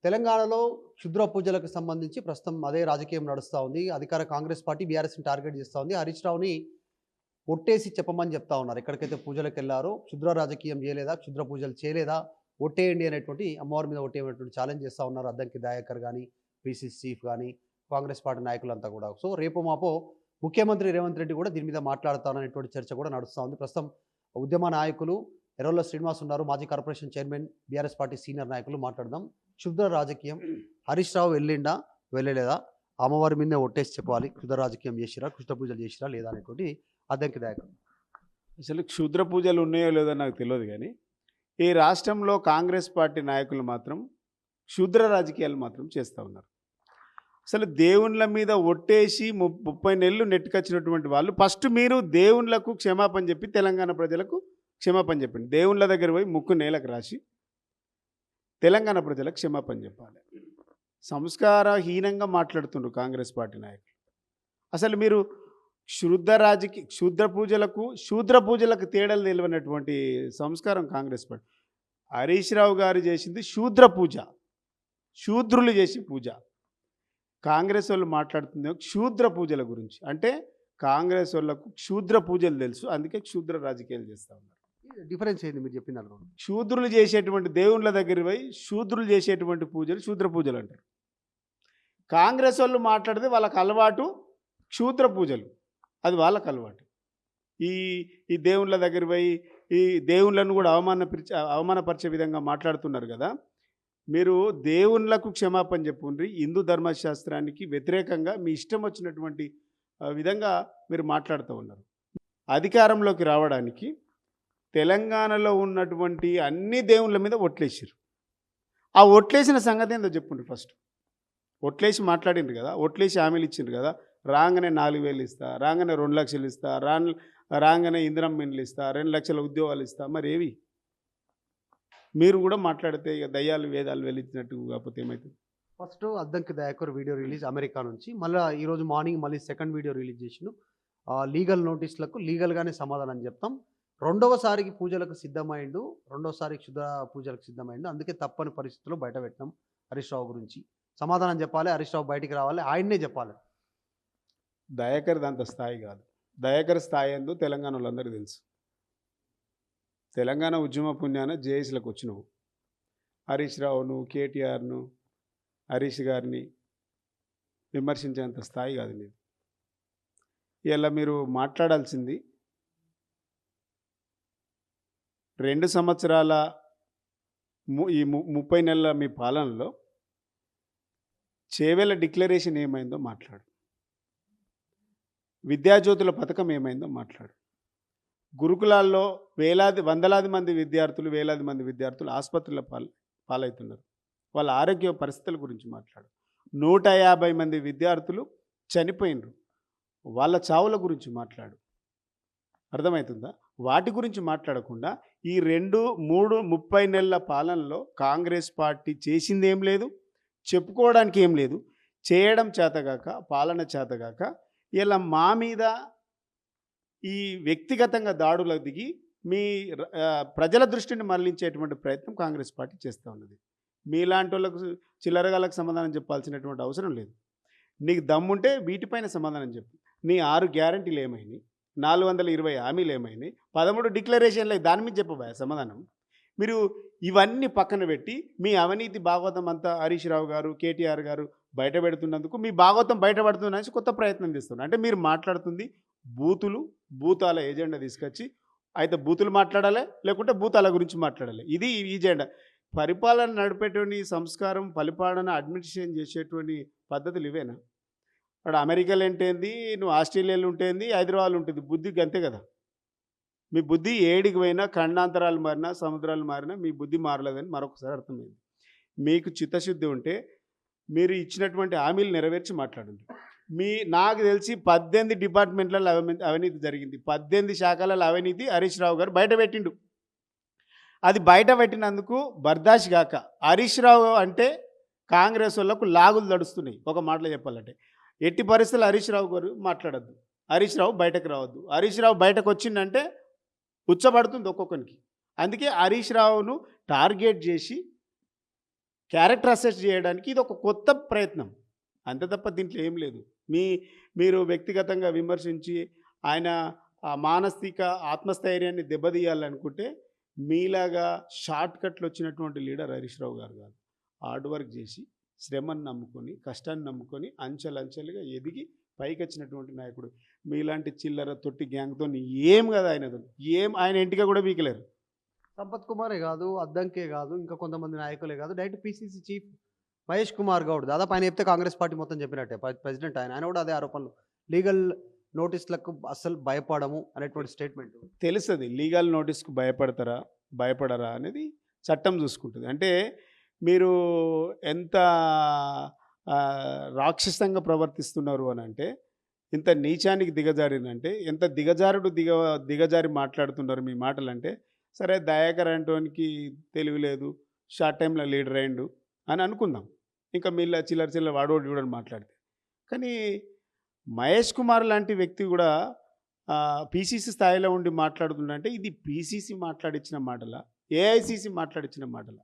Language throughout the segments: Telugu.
తెలంగాణలో క్షుద్ర పూజలకు సంబంధించి ప్రస్తుతం అదే రాజకీయం నడుస్తా ఉంది. అధికార కాంగ్రెస్ పార్టీ బీఆర్ఎస్‌ని టార్గెట్ చేస్తా ఉంది. హరీష్ రావుని ఒట్టేసి చెప్పమని చెప్తా ఉన్నారు. ఎక్కడికైతే పూజలకెళ్లారో క్షుద్ర రాజకీయం చేయలేదా? క్షుద్ర పూజలు చేయలేదా? ఒట్టేయండి అనేటువంటి అమ్మవారి మీద ఒట్టేయమనేటువంటి ఛాలెంజ్ చేస్తా ఉన్నారు. అద్దంకి దయాకర్ గాని, పీసీసీ చీఫ్ గాని, కాంగ్రెస్ పార్టీ నాయకులంతా కూడా. సో, రేపో మాపో ముఖ్యమంత్రి రేవంత్ రెడ్డి కూడా దీని మీద మాట్లాడతారనేటువంటి చర్చ కూడా నడుస్తా ఉంది. ప్రస్తుతం ఉద్యమ నాయకులు ఎర్రొల్ల శ్రీనివాస్ ఉన్నారు. మాజీ corporation chairman, BRS party senior నాయకులు మాట్లాడదాం. క్షుద్ర రాజకీయం హరీష్ రావు వెళ్ళిండా? వెళ్ళలేదా? అమ్మవారి మీదనే ఒట్టేసి చెప్పాలి. క్షుద్ర రాజకీయం చేసిరా? కృష్ణ పూజలు చేసిరా? లేదా? అనేటువంటి అద్దంకి దయాకర్. అసలు క్షుద్ర పూజలు ఉన్నాయో లేదో నాకు తెలియదు కానీ ఈ రాష్ట్రంలో కాంగ్రెస్ పార్టీ నాయకులు మాత్రం క్షుద్ర రాజకీయాలు మాత్రం చేస్తూ ఉన్నారు. అసలు దేవుళ్ళ మీద ఒట్టేసి 30 నెలలు నెట్టుకొచ్చినటువంటి వాళ్ళు ఫస్ట్ మీరు దేవుళ్ళకు క్షమాపణ చెప్పి తెలంగాణ ప్రజలకు క్షమాపణ చెప్పండి. దేవుళ్ళ దగ్గర పోయి ముక్కు నేలకు రాసి తెలంగాణ ప్రజలకు క్షమాపణ చెప్పాలి. సంస్కారహీనంగా మాట్లాడుతుండ్రు కాంగ్రెస్ పార్టీ నాయకులు. అసలు మీరు శూద్ర పూజలకు తేడాలు తెలియనటువంటి సంస్కారం కాంగ్రెస్ పార్టీ. హరీష్ రావు గారు చేసింది శూద్ర పూజ, శూద్రులు చేసే పూజ. కాంగ్రెస్ వాళ్ళు మాట్లాడుతుంది క్షూద్ర పూజల గురించి. అంటే కాంగ్రెస్ వాళ్ళకు క్షూద్ర పూజలు తెలుసు, అందుకే క్షూద్ర రాజకీయాలు చేస్తూ ఉన్నారు. డిఫరెన్స్ ఏంది మీరు చెప్పిన దాంట్లో? శూద్రులు చేసేటువంటి దేవుళ్ళ దగ్గర పోయి శూద్రులు చేసేటువంటి పూజలు శూద్ర పూజలు అంటారు. కాంగ్రెస్ వాళ్ళు మాట్లాడితే వాళ్ళకి అలవాటు క్షూద్ర పూజలు, అది వాళ్ళకు అలవాటు. ఈ ఈ దేవుళ్ళ దగ్గర పోయి ఈ దేవుళ్ళను కూడా అవమానపరిచే విధంగా మాట్లాడుతున్నారు కదా. మీరు దేవుళ్ళకు క్షమాపణ చెప్పుండ్రి. హిందూ ధర్మశాస్త్రానికి వ్యతిరేకంగా మీ ఇష్టం వచ్చినటువంటి విధంగా మీరు మాట్లాడుతూ ఉన్నారు. అధికారంలోకి రావడానికి తెలంగాణలో ఉన్నటువంటి అన్ని దేవుళ్ళ మీద ఒట్లేసారు. ఆ ఒట్లేసిన సంగతి ఏందో చెప్పుండ్రి ఫస్ట్. ఒట్లేసి మాట్లాడిండ్రు కదా, ఒట్లేసి హామీలు ఇచ్చిండ్రు కదా. రాగానే 4,000 ఇస్తా, రాగానే 2 లక్షలు ఇస్తా, రాగానే ఇందిరమ్మ ఇండ్లు ఇస్తా, 2 లక్షల ఉద్యోగాలు ఇస్తా. మరి ఏవి? మీరు కూడా మాట్లాడితే ఇక దయ్యాలు వేదాలు వెలిచినట్టు కాకపోతే ఏమవుతుంది? First Addanki Dayakar video release America నుంచి. మళ్ళీ ఈరోజు మార్నింగ్ మళ్ళీ సెకండ్ వీడియో రిలీజ్ చేసిండు. లీగల్ నోటీసులకు లీగల్గానే సమాధానం చెప్తాం. రెండవసారికి పూజలకు సిద్ధమైండు, రెండోసారి క్షుద్ర పూజలకు సిద్ధమైండు. అందుకే తప్పని పరిస్థితుల్లో బయట పెట్టినాం. హరీష్ రావు గురించి సమాధానం చెప్పాలి. హరీష్ రావు బయటికి రావాలి, ఆయన్నే చెప్పాలి. దయాకర్ అంత స్థాయి కాదు. దయాకర్ స్థాయి ఏందో తెలంగాణ వాళ్ళందరికీ తెలుసు. తెలంగాణ ఉద్యమ పుణ్యాన జేఏసీలకు వచ్చినావు. హరీష్ రావును, కేటీఆర్ను, హరీష్ గారిని విమర్శించేంత స్థాయి కాదు మీరు. ఇలా మీరు మాట్లాడాల్సింది 2 సంవత్సరాల ఈ 30 నెలల మీ పాలనలో చేవేళ్ల డిక్లరేషన్ ఏమైందో మాట్లాడు. విద్యాజ్యోతుల పథకం ఏమైందో మాట్లాడు. గురుకులాల్లో వందలాది మంది విద్యార్థులు, వేలాది మంది విద్యార్థులు ఆసుపత్రుల పాలవుతున్నారు. వాళ్ళ ఆరోగ్య పరిస్థితుల గురించి మాట్లాడు. 150 మంది విద్యార్థులు చనిపోయినరు, వాళ్ళ చావుల గురించి మాట్లాడు. అర్థమవుతుందా? వాటి గురించి మాట్లాడకుండా ఈ 30 నెలల పాలనలో కాంగ్రెస్ పార్టీ చేసింది ఏం లేదు, చెప్పుకోవడానికి ఏం లేదు. చేయడం చేతగాక, పాలన చేతగాక ఇలా మా మీద ఈ వ్యక్తిగతంగా దాడులకు దిగి మీ ప్రజల దృష్టిని మళ్లించేటువంటి ప్రయత్నం కాంగ్రెస్ పార్టీ చేస్తూ ఉన్నది. మీలాంటి వాళ్ళకు చిల్లరగాలకు సమాధానం చెప్పాల్సినటువంటి అవసరం లేదు. నీకు దమ్ముంటే వీటిపైన సమాధానం చెప్పు. నీ 6 గ్యారంటీలు ఏమైనాయి, 420 హామీలు ఏమైనాయి, 13 డిక్లరేషన్లు దాని మీద చెప్పబోయా సమాధానం. మీరు ఇవన్నీ పక్కన పెట్టి మీ అవినీతి భాగవతం అంతా హరీష్ రావు గారు, కేటీఆర్ గారు బయట పెడుతున్నందుకు మీ భాగవతం బయటపడుతుందని కొత్త ప్రయత్నం చేస్తున్నారు. అంటే మీరు మాట్లాడుతుంది భూతాల ఏజెండా తీసుకొచ్చి అయితే బూతులు మాట్లాడాలి, లేకుంటే భూతాల గురించి మాట్లాడాలి. ఇది ఏజెండా. పరిపాలన నడిపేటువంటి సంస్కారం, పరిపాలన అడ్మినిస్ట్రేషన్ చేసేటువంటి పద్ధతులు ఇవేనా? అక్కడ అమెరికాలో ఏంటేంది, నువ్వు ఆస్ట్రేలియాలో ఉంటేంది, హైదరాబాద్లో ఉంటుంది. బుద్ధికి అంతే కదా. మీ బుద్ధి ఏడికి పోయినా, ఖండాంతరాలు మారినా, సముద్రాలు మారినా మీ బుద్ధి మారలేదని మరొకసారి అర్థమైంది. మీకు చిత్తశుద్ధి ఉంటే మీరు ఇచ్చినటువంటి హామీలు నెరవేర్చి మాట్లాడండి. నాకు తెలిసి 18 డిపార్ట్మెంట్లలో అవినీతి జరిగింది. 18 శాఖలలో అవినీతి హరీష్ రావు గారు బయట పెట్టిండు. అది బయట పెట్టినందుకు బర్దాష్ గాక హరీష్ రావు అంటే కాంగ్రెస్ వాళ్ళకు లాగులు నడుస్తున్నాయి. ఒక మాటలో చెప్పాలంటే ఎట్టి పరిస్థితుల్లో హరీష్ రావు గారు మాట్లాడద్దు, హరీష్ రావు బయటకు రావద్దు. హరీష్ రావు బయటకు వచ్చిందంటే ఉచ్చబడుతుంది ఒక్కొక్కరికి. అందుకే హరీష్ రావును టార్గెట్ చేసి క్యారెక్టర్ అసెస్ చేయడానికి ఇది ఒక కొత్త ప్రయత్నం, అంతే తప్ప దీంట్లో ఏం లేదు. మీరు వ్యక్తిగతంగా విమర్శించి ఆయన ఆ మానసిక ఆత్మస్థైర్యాన్ని దెబ్బతీయాలనుకుంటే మీలాగా షార్ట్ కట్లు వచ్చినటువంటి లీడర్ హరీష్ రావు గారు కాదు. హార్డ్ వర్క్ చేసి శ్రమను నమ్ముకొని కష్టాన్ని నమ్ముకొని అంచెలంచెలుగా ఎదిగి పైకి వచ్చినటువంటి నాయకుడు. మీలాంటి చిల్లర తొట్టి గ్యాంగ్తో ఏం కదా ఆయనతో, ఆయన ఇంటిగా కూడా వీకలేరు. సంపత్ కుమారే కాదు, అద్దంకే కాదు, ఇంకా కొంతమంది నాయకులే కాదు, direct PCC chief Mahesh Kumar Goud దాదాపు ఆయన చెప్తే కాంగ్రెస్ పార్టీ మొత్తం చెప్పినట్టే. ప్రెసిడెంట్ ఆయన కూడా అదే ఆరోపణలు, లీగల్ నోటీసులకు అస్సలు భయపడము అనేటువంటి స్టేట్మెంట్. తెలుస్తుంది లీగల్ నోటీస్కు భయపడరా అనేది చట్టం చూసుకుంటుంది. అంటే మీరు ఎంత రాక్షసంగా ప్రవర్తిస్తున్నారు అని అంటే, ఇంత నీచానికి దిగజారినంటే, ఎంత దిగజారి మాట్లాడుతున్నారు మీ మాటలంటే, సరే దయాకర్ అంటోనికి తెలివి లేదు, షార్ట్ టైంలో లీడర్ అయ్యిండు అని అనుకుందాం. ఇంకా మీళ్ళ చిల్లర వాడోడు చూడని మాట్లాడితే. కానీ మహేష్ కుమార్ లాంటి వ్యక్తి కూడా పీసీసీ స్థాయిలో ఉండి మాట్లాడుతుందంటే ఇది పీసీసీ మాట్లాడించిన మాటలా, ఏఐసీసీ మాట్లాడించిన మాటలా?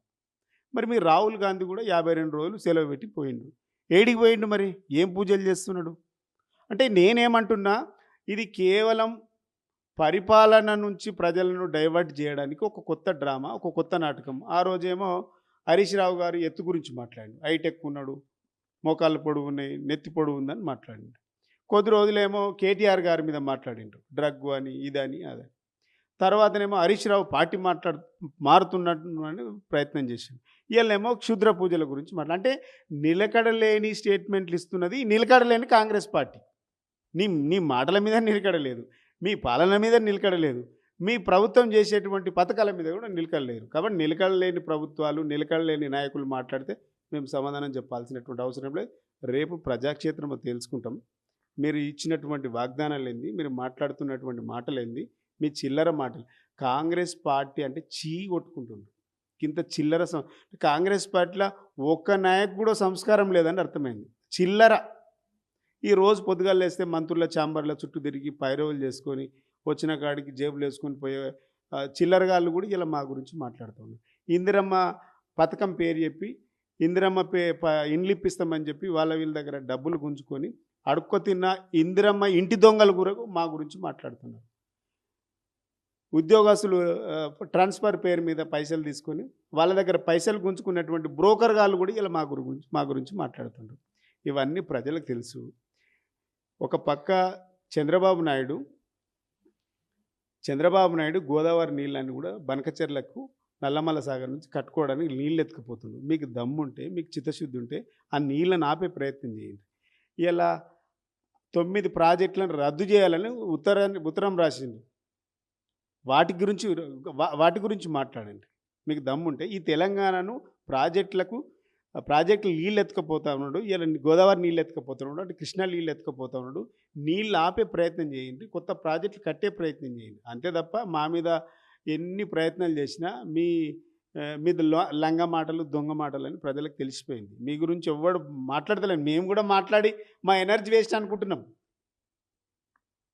మరి మీరు రాహుల్ గాంధీ కూడా 52 రోజులు సెలవు పెట్టి పోయిండు. ఏడికి పోయిండు మరి? ఏం పూజలు చేస్తున్నాడు? అంటే నేనేమంటున్నా, ఇది కేవలం పరిపాలన నుంచి ప్రజలను డైవర్ట్ చేయడానికి ఒక కొత్త డ్రామా, ఒక కొత్త నాటకం. ఆ రోజేమో హరీష్ రావు గారు ఎత్తు గురించి మాట్లాడిండు, హైటెక్ ఉన్నాడు, మోకాళ్ళ పొడవు ఉన్నాయి, నెత్తి పొడవు ఉందని మాట్లాడిండు. కొద్ది రోజులేమో కేటీఆర్ గారి మీద మాట్లాడిండు, డ్రగ్ అని ఇదని అదని. తర్వాతనేమో హరీష్ రావు పార్టీ మారుతున్నట్టు ప్రయత్నం చేసిండు. వీళ్ళేమో క్షుద్ర పూజల గురించి అంటే నిలకడలేని స్టేట్మెంట్లు ఇస్తున్నది నిలకడలేని కాంగ్రెస్ పార్టీ. నీ మాటల మీద నిలకడలేదు, మీ పాలన మీద నిలకడలేదు, మీ ప్రభుత్వం చేసేటువంటి పథకాల మీద కూడా నిలకడలేరు. కాబట్టి నిలకడలేని ప్రభుత్వాలు, నిలకడలేని నాయకులు మాట్లాడితే మేము సమాధానం చెప్పాల్సినటువంటి అవసరం లేదు. రేపు ప్రజాక్షేత్రంలో తెలుసుకుంటాం. మీరు ఇచ్చినటువంటి వాగ్దానాలు ఏంది, మీరు మాట్లాడుతున్నటువంటి మాటలు ఏంది, మీ చిల్లర మాటలు. కాంగ్రెస్ పార్టీ అంటే చీ కొట్టుకుంటుంది. ఇంత చిల్లర కాంగ్రెస్ పార్టీలో ఒక్క నాయకు కూడా సంస్కారం లేదని అర్థమైంది. చిల్లర. ఈ రోజు పొద్దుగాలు వేస్తే మంత్రుల ఛాంబర్ల చుట్టూ తిరిగి పైరవులు చేసుకొని వచ్చిన కాడికి జేబులు వేసుకొని పోయే చిల్లరగాళ్ళు కూడా ఇలా మా గురించి మాట్లాడుతున్నారు. ఇందిరమ్మ పథకం పేరు చెప్పి ఇందిరమ్మ ఇండ్లు ఇప్పిస్తామని చెప్పి వీళ్ళ దగ్గర డబ్బులు గుంజుకొని అడుక్కో తిన్న ఇందిరమ్మ ఇంటి దొంగలు కూడా మా గురించి మాట్లాడుతున్నారు. ఉద్యోగస్తులు ట్రాన్స్ఫర్ పేరు మీద పైసలు తీసుకొని వాళ్ళ దగ్గర పైసలు గుంజుకున్నటువంటి బ్రోకర్ గాళ్ళు కూడా ఇలా మా గురించి మాట్లాడుతున్నారు. ఇవన్నీ ప్రజలకు తెలుసు. ఒక పక్క చంద్రబాబు నాయుడు గోదావరి నీళ్ళని కూడా బనకచెర్లకు నల్లమల్ల సాగర్ నుంచి కట్టుకోవడానికి నీళ్ళు ఎత్తుకుపోతుంది. మీకు దమ్ముంటే, మీకు చిత్తశుద్ధి ఉంటే ఆ నీళ్ళని ఆపే ప్రయత్నం చేయండి. ఇలా 9 ప్రాజెక్టులను రద్దు చేయాలని ఉత్తరం రాసింది. వాటి గురించి మాట్లాడండి. మీకు దమ్ముంటే ఈ తెలంగాణను ప్రాజెక్టులు నీళ్ళు ఎత్తుకపోతా ఉన్నాడు, ఇలా గోదావరి నీళ్ళు ఎత్తుకపోతా ఉన్నాడు, అంటే కృష్ణా నీళ్ళు ఎత్తుకపోతా ఉన్నాడు. నీళ్ళు ఆపే ప్రయత్నం చేయండి, కొత్త ప్రాజెక్టులు కట్టే ప్రయత్నం చేయండి. అంతే తప్ప మా మీద ఎన్ని ప్రయత్నాలు చేసినా మీద లంగ మాటలు, దొంగ మాటలు అని ప్రజలకు తెలిసిపోయింది. మీ గురించి ఎవ్వడు మాట్లాడతలేము. మేము కూడా మాట్లాడి మా ఎనర్జీ వేస్ట్ అనుకుంటున్నాం.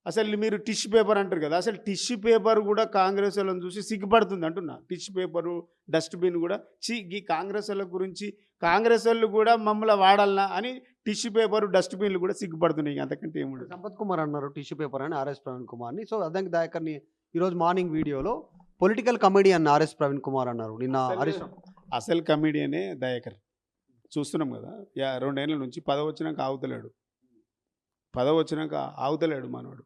అసలు మీరు టిష్యూ పేపర్ అంటారు కదా, అసలు టిష్యూ పేపర్ కూడా కాంగ్రెస్ వాళ్ళని చూసి సిగ్గుపడుతుంది అంటున్నా. టిష్యూ పేపరు, డస్ట్బిన్ కూడా ఈ కాంగ్రెస్ వాళ్ళ గురించి కాంగ్రెస్ వాళ్ళు కూడా మమ్మల్ని వాడాలనా అని టిష్యూ పేపరు, డస్ట్బిన్లు కూడా సిగ్గుపడుతున్నాయి. అంతకంటే ఏముండదు. సంపత్ కుమార్ అన్నారు టిష్యూ పేపర్ అని ఆర్ఎస్ ప్రవీణ్ కుమార్ని. సో అద్దంకి దయాకర్ని ఈరోజు మార్నింగ్ వీడియోలో political comedian RS Praveen Kumar అన్నారు. నిన్న అసలు కమెడియనే దయాకర్. చూస్తున్నాం కదా, 2 ఏళ్ళ నుంచి పదవి వచ్చినాక ఆగుతలేడు మనోడు.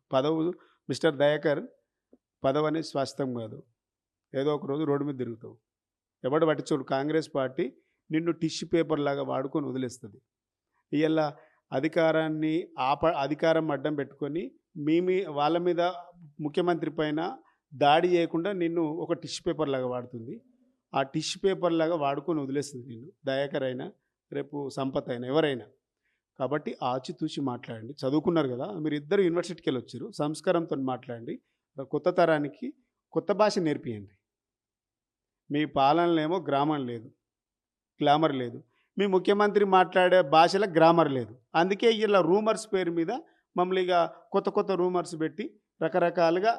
మిస్టర్ దయాకర్ పదవి అనేది శాశ్వతం కాదు. ఏదో ఒక రోజు రోడ్డు మీద తిరుగుతావు. ఎవడు పట్టించోడు. కాంగ్రెస్ పార్టీ నిన్ను టిష్యూ పేపర్ లాగా వాడుకొని వదిలేస్తుంది. ఇవాళ అధికారం అడ్డం పెట్టుకొని వాళ్ళ మీద ముఖ్యమంత్రి పైన దాడి చేయకుండా నిన్ను ఒక టిష్యూ పేపర్ లాగా వాడుతుంది. ఆ టిష్యూ పేపర్ లాగా వాడుకొని వదిలేస్తుంది నిన్ను. దయాకర్ అయినా, రేపు సంపత్ అయినా, ఎవరైనా. కాబట్టి ఆచితూచి మాట్లాడండి. చదువుకున్నారు కదా, మీరు ఇద్దరు యూనివర్సిటీకి వెళ్ళి వచ్చారు. సంస్కారంతో మాట్లాడండి. కొత్త తరానికి కొత్త భాష నేర్పియండి. మీ పాలనలేమో గ్లామర్ లేదు. మీ ముఖ్యమంత్రి మాట్లాడే భాషలో గ్రామర్ లేదు. అందుకే ఇలా రూమర్స్ పేరు మీద మమ్మల్ని ఇక కొత్త రూమర్స్ పెట్టి రకరకాలుగా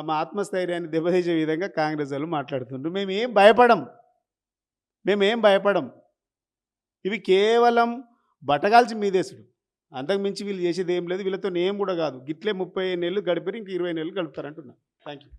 మా ఆత్మస్థైర్యాన్ని దెబ్బతీసే విధంగా కాంగ్రెస్ వాళ్ళు మాట్లాడుతుండ్రు. మేమేం భయపడం. ఇవి కేవలం బట్టగాల్చి మీదేసుడు, అంతకు మించి వీళ్ళు చేసేది ఏం లేదు. వీళ్ళతో ఏం కూడా కాదు. గిట్లే 30 నెలలు గడిపారు, ఇంక 20 నెలలు గడుపుతారంటున్నా. Thank you.